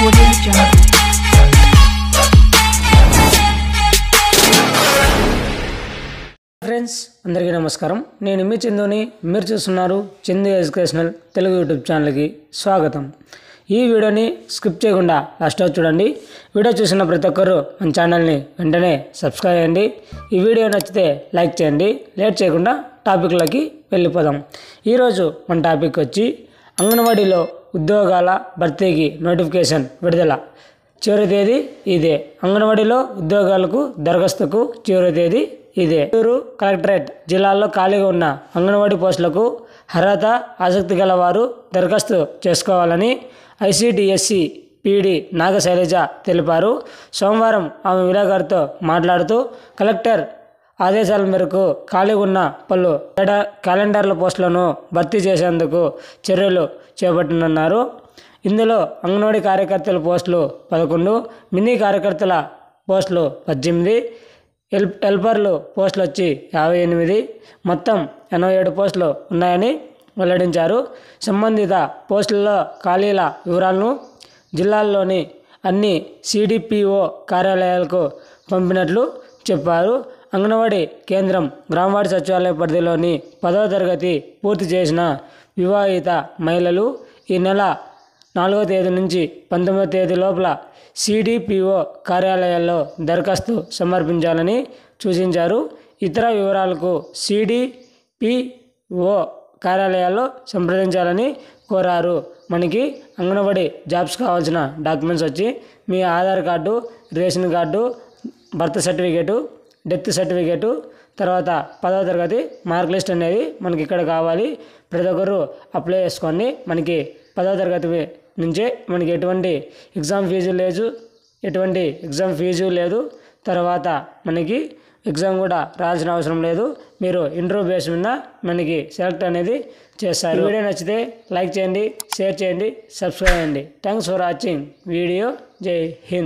Audio Jungle. Friends అందరికీ నమస్కారం. నేను మీ చందుని, మీరు చూస్తున్నారు చందు ఎడ్యుకేషనల్ తెలుగు యూట్యూబ్ ఛానల్కి స్వాగతం. ఈ వీడియోని స్కిప్ చేయకుండా లాస్ట్ వరకు చూడండి. వీడియో చూసిన ప్రతి ఒక్కరు మన ఛానల్ని వెంటనే సబ్స్క్రైబ్ చేయండి. ఈ వీడియో నచ్చితే లైక్ చేయండి. లేట్ చేయకుండా టాపిక్లోకి వెళ్ళిపోదాం. ఈరోజు మన టాపిక్ వచ్చి అంగన్వాడీలో ఉద్యోగాల భర్తీకి నోటిఫికేషన్ విడుదల. చివరి తేదీ ఇదే. అంగన్వాడీలో ఉద్యోగాలకు దరఖాస్తుకు చివరి తేదీ ఇదే. చిత్తూరు కలెక్టరేట్ జిల్లాల్లో ఖాళీగా ఉన్న అంగన్వాడీ పోస్టులకు అర్హత, ఆసక్తి గల వారు దరఖాస్తు చేసుకోవాలని ఐసిడిఎస్సి పీడి నాగశైలజ తెలిపారు. సోమవారం ఆమె విలేకరులతో మాట్లాడుతూ కలెక్టర్ ఆదేశాల మేరకు ఖాళీగా ఉన్న పలు క్యాలెండర్ల పోస్టులను భర్తీ చేసేందుకు చర్యలు చేపట్టనున్నారు. ఇందులో అంగన్వాడీ కార్యకర్తల పోస్టులు 11, మినీ కార్యకర్తల పోస్టులు 18, హెల్పర్లు పోస్టులు వచ్చి 58, మొత్తం 87 పోస్టులు ఉన్నాయని వెల్లడించారు. సంబంధిత పోస్టుల్లో ఖాళీల వివరాలను జిల్లాల్లోని అన్ని సిడిపిఓ కార్యాలయాలకు పంపినట్లు చెప్పారు. అంగన్వాడీ కేంద్రం, గ్రామవార్డు సచివాలయ పరిధిలోని 10వ తరగతి పూర్తి చేసిన వివాహిత మహిళలు ఈ నెల 4వ తేదీ నుంచి 19వ తేదీ లోపల సిడిపిఓ కార్యాలయాల్లో దరఖాస్తు సమర్పించాలని సూచించారు. ఇతర వివరాలకు సిడిపిఓ కార్యాలయాల్లో సంప్రదించాలని కోరారు. మనకి అంగన్వాడీ జాబ్స్ కావాల్సిన డాక్యుమెంట్స్ వచ్చి మీ Aadhaar card, ration card, birth certificate, death certificate, తర్వాత 10వ తరగతి మార్క్ లిస్ట్ అనేది మనకి ఇక్కడ కావాలి. ప్రతి ఒక్కరు అప్లై చేసుకోండి. మనకి 10వ తరగతి నుంచే మనకి ఎటువంటి ఎగ్జామ్ ఫీజు లేదు. తర్వాత మనకి ఎగ్జామ్ కూడా రాయాల్సిన అవసరం లేదు. మీరు ఇంటర్వ్యూ బేస్ మీద మనకి సెలెక్ట్ అనేది చేస్తారు. వీడియో నచ్చితే లైక్ చేయండి, షేర్ చేయండి, సబ్స్క్రైబ్ చేయండి. Thanks for watching video. జై హింద్.